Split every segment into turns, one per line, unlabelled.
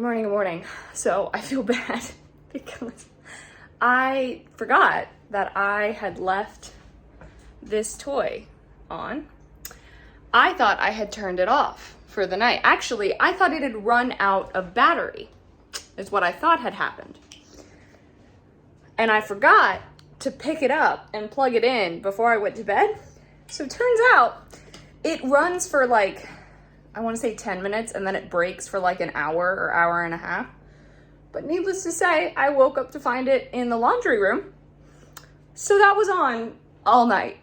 Good morning, good morning. So I feel bad because I forgot that I had left this toy on. I thought I had turned it off for the night. Actually, I thought it had run out of battery, is what I thought had happened. And I forgot to pick it up and plug it in before I went to bed. So it turns out it runs for like, I want to say 10 minutes, and then it breaks for like an hour or hour and a half. But needless to say, I woke up to find it in the laundry room. So that was on all night.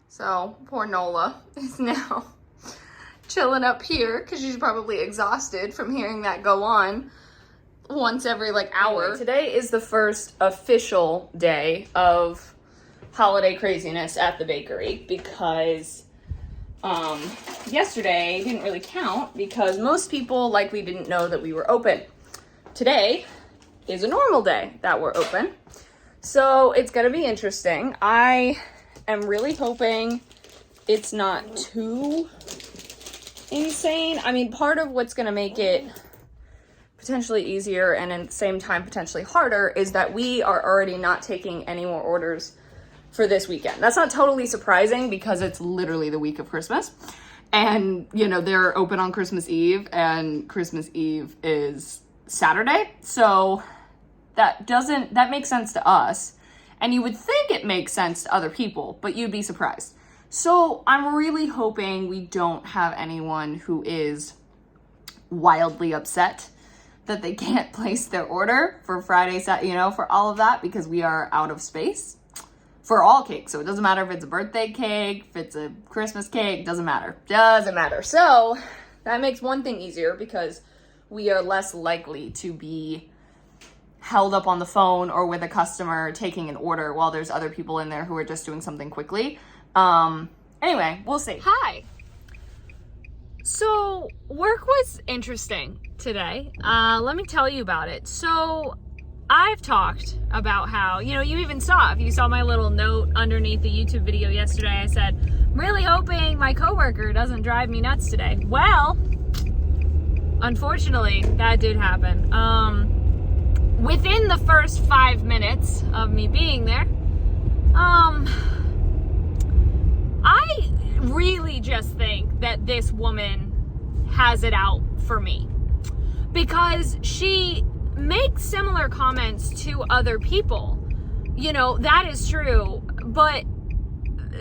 So poor Nola is now chilling up here because she's probably exhausted from hearing that go on once every like hour. Anyway, today is the first official day of holiday craziness at the bakery because yesterday didn't really count because most people likely didn't know that we were open. Today is a normal day that we're open. So it's gonna be interesting. I am really hoping it's not too insane. I mean, part of what's gonna make it potentially easier and at the same time potentially harder is that we are already not taking any more orders for this weekend. That's not totally surprising because it's literally the week of Christmas. And, you know, they're open on Christmas Eve and Christmas Eve is Saturday. So that makes sense to us. And you would think it makes sense to other people, but you'd be surprised. So I'm really hoping we don't have anyone who is wildly upset that they can't place their order for Friday, you know, for all of that, because we are out of space for all cakes. So it doesn't matter if it's a birthday cake, if it's a Christmas cake, doesn't matter. So that makes one thing easier because we are less likely to be held up on the phone or with a customer taking an order while there's other people in there who are just doing something quickly. Anyway, we'll see. Hi. So work was interesting today. Let me tell you about it. So I've talked about how, you know, you even saw, if you saw my little note underneath the YouTube video yesterday, I said, I'm really hoping my coworker doesn't drive me nuts today. Well, unfortunately, that did happen. Within the first 5 minutes of me being there, I really just think that this woman has it out for me because she makes similar comments to other people. You know, that is true. But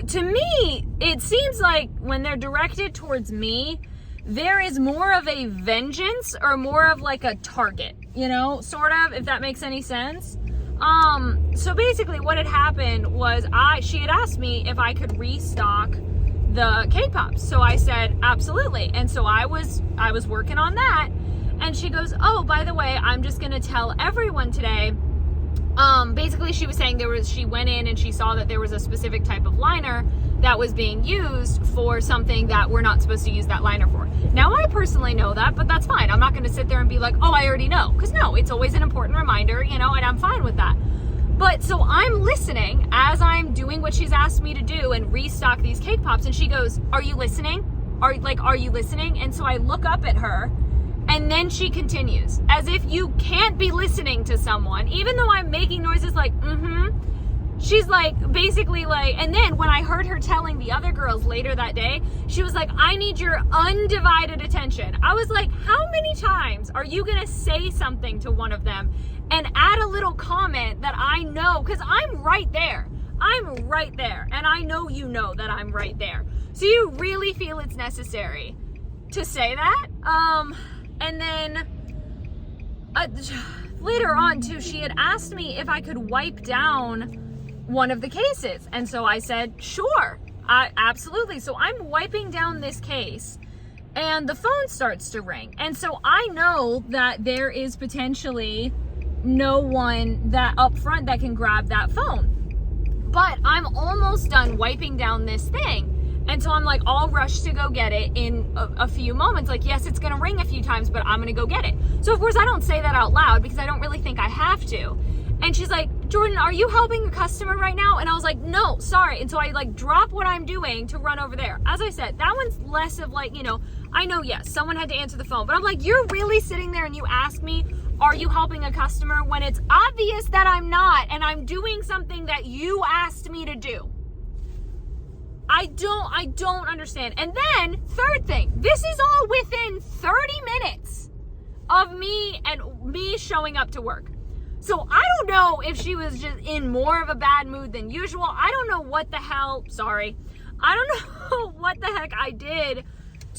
to me, it seems like when they're directed towards me, there is more of a vengeance or more of like a target, you know, sort of, if that makes any sense. So basically what had happened was she had asked me if I could restock the K-Pops. So I said, absolutely. And so I was working on that. And she goes, oh, by the way, I'm just going to tell everyone today. Basically she was saying she went in and she saw that there was a specific type of liner that was being used for something that we're not supposed to use that liner for. Now, I personally know that, but that's fine. I'm not going to sit there and be like, oh, I already know. Because no, it's always an important reminder, you know, and I'm fine with that. But so I'm listening as I'm doing what she's asked me to do and restock these cake pops. And she goes, are you listening? Are you listening? And so I look up at her and then she continues as if you can't be listening to someone, even though I'm making noises like, She's like, basically like, and then when I heard her telling the other girls later that day, she was like, I need your undivided attention. I was like, how many times are you going to say something to one of them and add a little comment that I know, because I'm right there. And I know you know that I'm right there. So you really feel it's necessary to say that? And then later on too, she had asked me if I could wipe down one of the cases. And so I said, sure, absolutely. So I'm wiping down this case and the phone starts to ring. And so I know that there is potentially no one that up front that can grab that phone. But I'm almost done wiping down this thing. And so I'm like all rushed to go get it in a few moments. Like, yes, it's going to ring a few times, but I'm going to go get it. So of course I don't say that out loud because I don't really think I have to. And she's like, Jordan, are you helping a customer right now? And I was like, no, sorry. And so I like drop what I'm doing to run over there. As I said, that one's less of like, you know, I know, yes, someone had to answer the phone, but I'm like, you're really sitting there and you ask me, are you helping a customer, when it's obvious that I'm not, and I'm doing something that you asked me to do. I don't understand. And then third thing, this is all within 30 minutes of me showing up to work. So I don't know if she was just in more of a bad mood than usual. I don't know what the hell, sorry. I don't know what the heck I did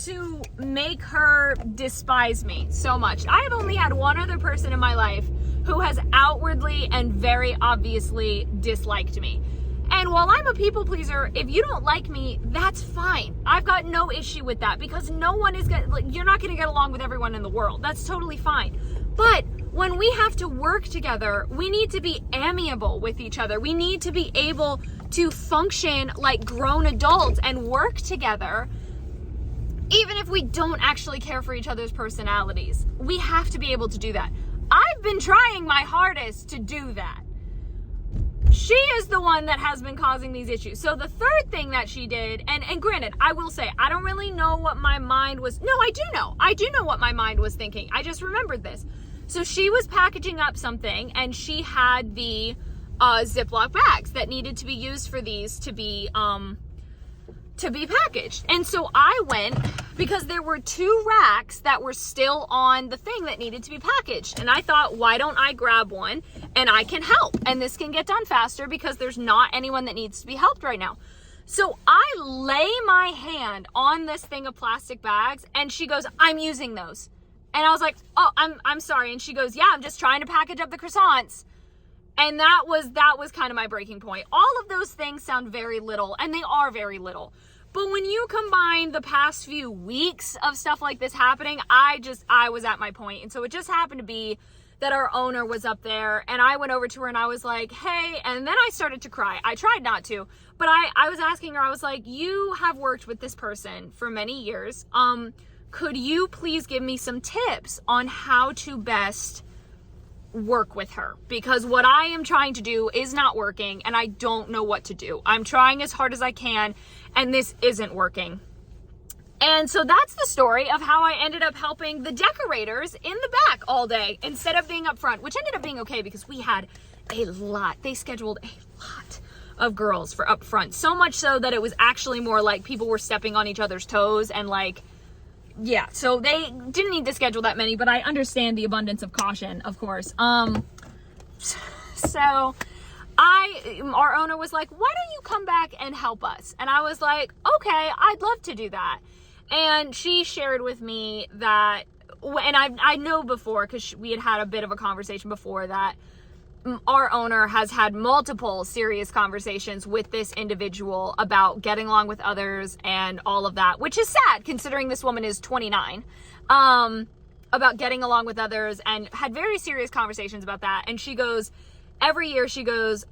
to make her despise me so much. I have only had one other person in my life who has outwardly and very obviously disliked me. And while I'm a people pleaser, if you don't like me, that's fine. I've got no issue with that because no one is gonna, like, you're not gonna get along with everyone in the world. That's totally fine. But when we have to work together, we need to be amiable with each other. We need to be able to function like grown adults and work together, even if we don't actually care for each other's personalities. We have to be able to do that. I've been trying my hardest to do that. She is the one that has been causing these issues. So the third thing that she did, and granted, I will say, I don't really know what my mind was. No, I do know. I do know what my mind was thinking. I just remembered this. So she was packaging up something and she had the Ziploc bags that needed to be used for these to be packaged. And so I went, because there were 2 racks that were still on the thing that needed to be packaged. And I thought, why don't I grab one and I can help? And this can get done faster because there's not anyone that needs to be helped right now. So I lay my hand on this thing of plastic bags and she goes, I'm using those. And I was like, oh, I'm sorry. And she goes, yeah, I'm just trying to package up the croissants. And that was kind of my breaking point. All of those things sound very little, and they are very little. But when you combine the past few weeks of stuff like this happening, I was at my point. And so it just happened to be that our owner was up there and I went over to her and I was like, hey, and then I started to cry. I tried not to, but I was asking her, I was like, you have worked with this person for many years. Could you please give me some tips on how to best work with her? Because what I am trying to do is not working and I don't know what to do. I'm trying as hard as I can and this isn't working. And so that's the story of how I ended up helping the decorators in the back all day instead of being up front, which ended up being okay because we had a lot. They scheduled a lot of girls for up front. So much so that it was actually more like people were stepping on each other's toes and like, yeah, so they didn't need to schedule that many, but I understand the abundance of caution, of course. So our owner was like, why don't you come back and help us? And I was like, okay, I'd love to do that. And she shared with me that, and I know before, because we had a bit of a conversation before, that our owner has had multiple serious conversations with this individual about getting along with others and all of that, which is sad considering this woman is 29, about getting along with others, and had very serious conversations about that. And she goes, every year she goes,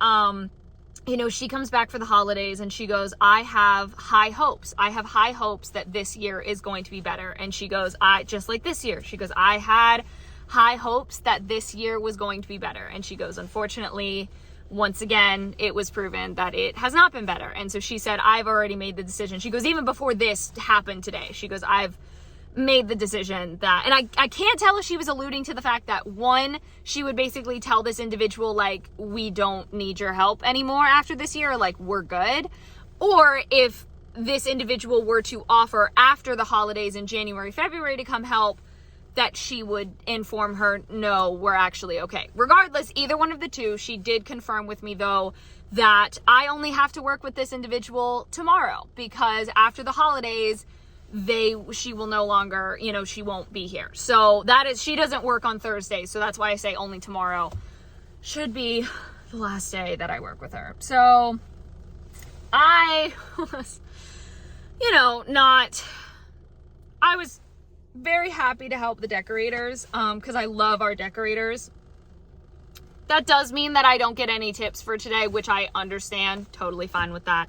you know, she comes back for the holidays and she goes, I have high hopes. I have high hopes that this year is going to be better. And she goes, just like this year, she goes, I had high hopes that this year was going to be better. And she goes, unfortunately, once again, it was proven that it has not been better. And so she said, I've already made the decision. She goes, even before this happened today, she goes, I've made the decision that, and I can't tell if she was alluding to the fact that, one, she would basically tell this individual, like, we don't need your help anymore after this year, like, we're good, or if this individual were to offer after the holidays in January, February to come help, that she would inform her, no, we're actually okay. Regardless, either one of the two, she did confirm with me, though, that I only have to work with this individual tomorrow, because after the holidays, she will no longer, you know, she won't be here. So that is, she doesn't work on Thursdays, so that's why I say only tomorrow should be the last day that I work with her. So I was, you know, I was very happy to help the decorators, because I love our decorators. That does mean that I don't get any tips for today, which I understand, totally fine with that.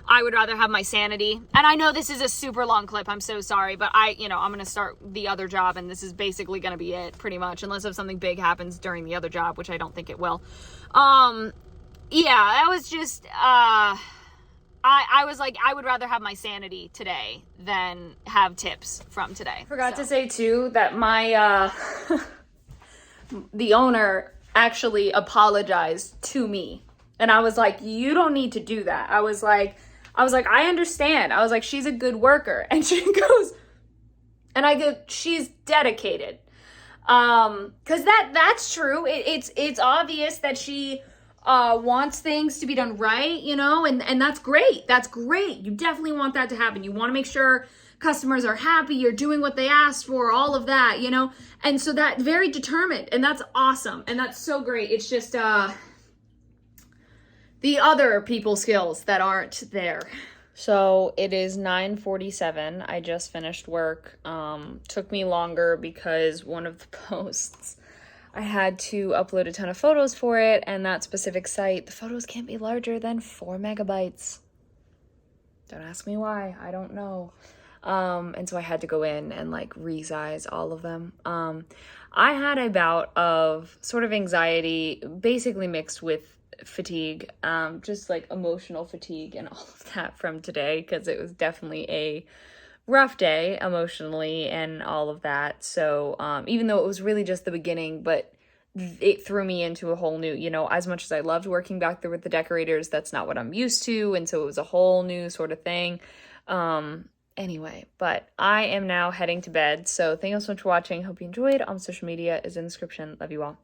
I would rather have my sanity. And I know this is a super long clip. I'm so sorry, but I'm going to start the other job, and this is basically going to be it pretty much, unless if something big happens during the other job, which I don't think it will. Yeah, that was just, I was like, I would rather have my sanity today than have tips from today. Forgot to say too that my, the owner actually apologized to me. And I was like, you don't need to do that. I was like, I understand. I was like, she's a good worker. And she goes, and I go, she's dedicated. Cause that's true. It's obvious that she, wants things to be done right, and that's great. That's great. You definitely want that to happen. You want to make sure customers are happy, you're doing what they asked for, all of that, and so that very determined, and that's awesome. And that's so great. It's just, the other people skills that aren't there. So it is 9:47. I just finished work. Took me longer because one of the posts, I had to upload a ton of photos for it, and that specific site, the photos can't be larger than 4 megabytes. Don't ask me why, I don't know. And so I had to go in and like resize all of them. I had a bout of sort of anxiety, basically mixed with fatigue, just like emotional fatigue and all of that from today, because it was definitely a rough day emotionally and all of that. So even though it was really just the beginning, but it threw me into a whole new, as much as I loved working back there with the decorators, that's not what I'm used to. And so it was a whole new sort of thing. Anyway, but I am now heading to bed. So thank you so much for watching. Hope you enjoyed. All my social media is in the description. Love you all.